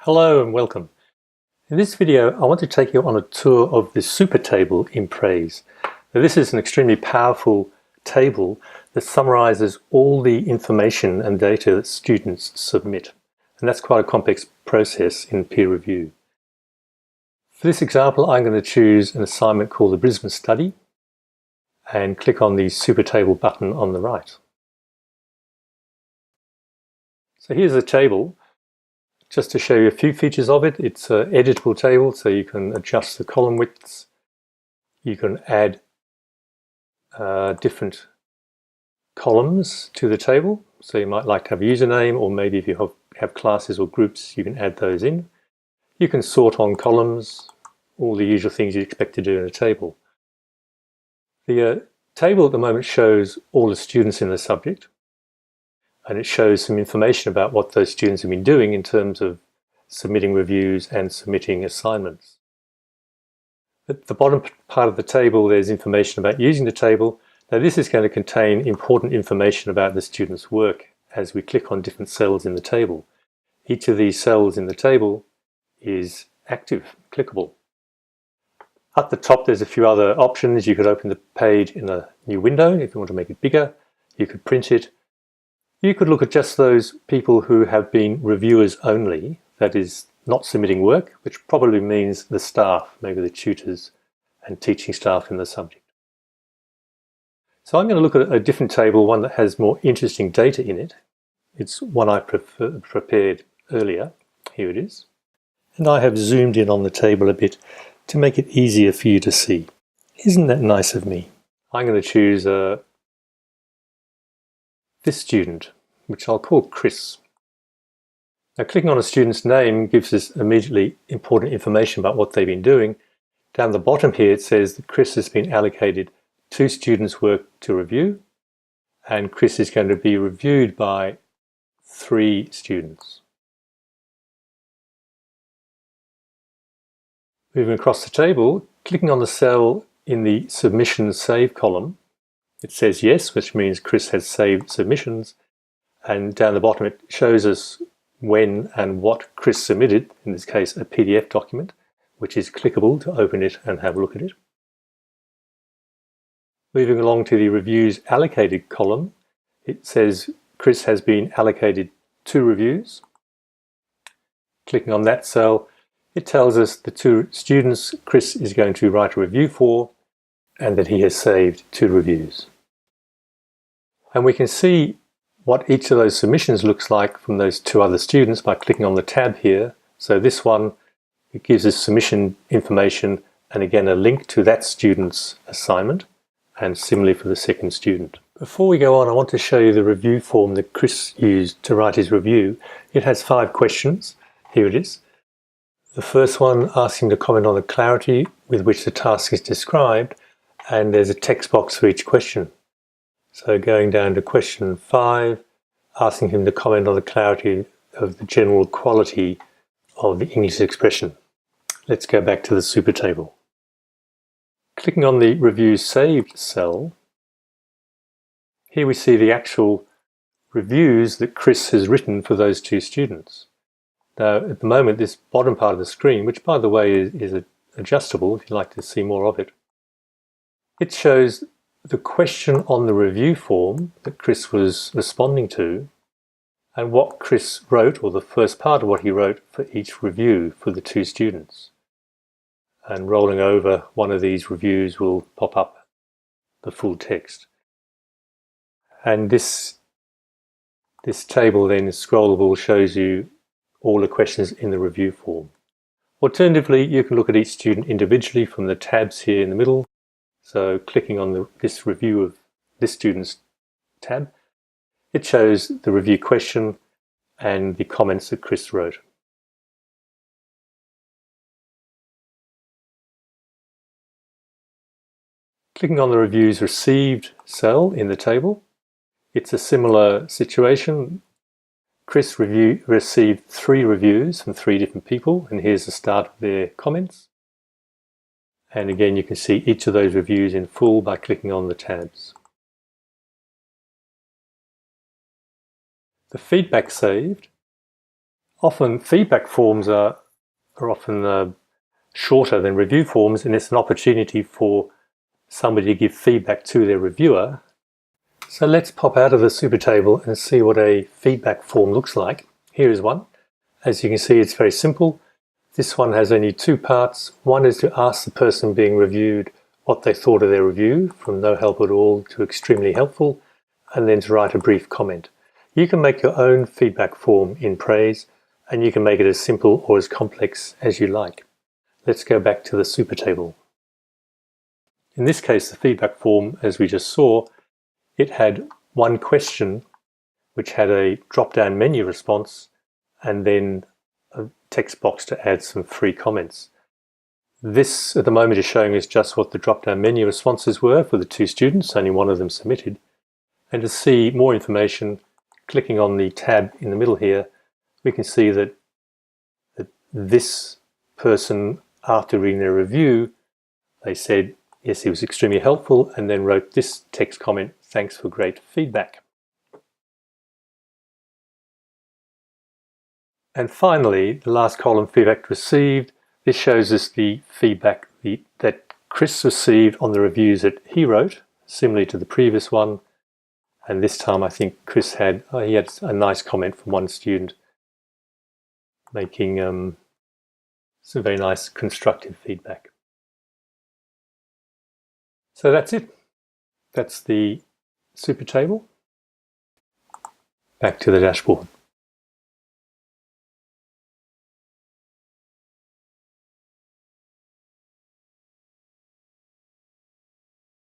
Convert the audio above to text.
Hello and welcome. In this video, I want to take you on a tour of the SuperTable in Praze. Now, this is an extremely powerful table that summarizes all the information and data that students submit. And that's quite a complex process in peer review. For this example, I'm going to choose an assignment called the Brisbane Study and click on the SuperTable button on the right. So here's the table. Just to show you a few features of it, it's an editable table, so you can adjust the column widths. You can add different columns to the table. So you might like to have a username, or maybe if you have classes or groups, you can add those in. You can sort on columns, all the usual things you'd expect to do in a table. The table at the moment shows all the students in the subject. And it shows some information about what those students have been doing in terms of submitting reviews and submitting assignments. At the bottom part of the table, there's information about using the table. Now this is going to contain important information about the student's work as we click on different cells in the table. Each of these cells in the table is active, clickable. At the top, there's a few other options. You could open the page in a new window if you want to make it bigger. You could print it. You could look at just those people who have been reviewers only, that is, not submitting work, which probably means the staff, maybe the tutors and teaching staff in the subject. So I'm going to look at a different table, one that has more interesting data in it. It's one I prepared earlier. Here it is. And I have zoomed in on the table a bit to make it easier for you to see. Isn't that nice of me? I'm going to choose this student, which I'll call Chris. Now, clicking on a student's name gives us immediately important information about what they've been doing. Down the bottom here, it says that Chris has been allocated 2 students' work to review, and Chris is going to be reviewed by 3 students. Moving across the table, clicking on the cell in the Submission Save column, it says yes, which means Chris has saved submissions. And down the bottom, it shows us when and what Chris submitted, in this case, a PDF document, which is clickable to open it and have a look at it. Moving along to the Reviews Allocated column, it says Chris has been allocated 2 reviews. Clicking on that cell, it tells us the 2 students Chris is going to write a review for, and that he has saved 2 reviews. And we can see what each of those submissions looks like from those 2 other students by clicking on the tab here. So this one, it gives us submission information and again a link to that student's assignment, and similarly for the second student. Before we go on, I want to show you the review form that Chris used to write his review. It has 5 questions. Here it is. The first one asks him to comment on the clarity with which the task is described, and there's a text box for each question. So going down to question 5, asking him to comment on the clarity of the general quality of the English expression. Let's go back to the SuperTable. Clicking on the Review Saved cell, here we see the actual reviews that Chris has written for those 2 students. Now, at the moment, this bottom part of the screen, which by the way is adjustable if you'd like to see more of it, it shows the question on the review form that Chris was responding to and what Chris wrote, or the first part of what he wrote for each review for the 2 students. And rolling over one of these reviews will pop up the full text. And this table then is scrollable, shows you all the questions in the review form. Alternatively, you can look at each student individually from the tabs here in the middle. So clicking on this review of this student's tab, it shows the review question and the comments that Chris wrote. Clicking on the Reviews Received cell in the table, it's a similar situation. Chris received 3 reviews from 3 different people, and here's the start of their comments. And again, you can see each of those reviews in full by clicking on the tabs. The feedback saved Often feedback forms are often shorter than review forms, and it's an opportunity for somebody to give feedback to their reviewer. So let's pop out of the SuperTable and see what a feedback form looks like. Here is one. As you can see, it's very simple. This one has only two parts. One is to ask the person being reviewed what they thought of their review, from no help at all to extremely helpful, and then to write a brief comment. You can make your own feedback form in Praze, and you can make it as simple or as complex as you like. Let's go back to the SuperTable. In this case, the feedback form, as we just saw, it had one question which had a drop-down menu response and then a text box to add some free comments. This at the moment is showing us just what the drop-down menu responses were for the two students, only one of them submitted. And to see more information, clicking on the tab in the middle here, we can see that this person, after reading their review, they said, yes, it was extremely helpful, and then wrote this text comment, thanks for great feedback. And finally, the last column, feedback received. This shows us the feedback that Chris received on the reviews that he wrote, similarly to the previous one. And this time I think Chris had a nice comment from one student making some very nice constructive feedback. So that's it. That's the SuperTable. Back to the dashboard.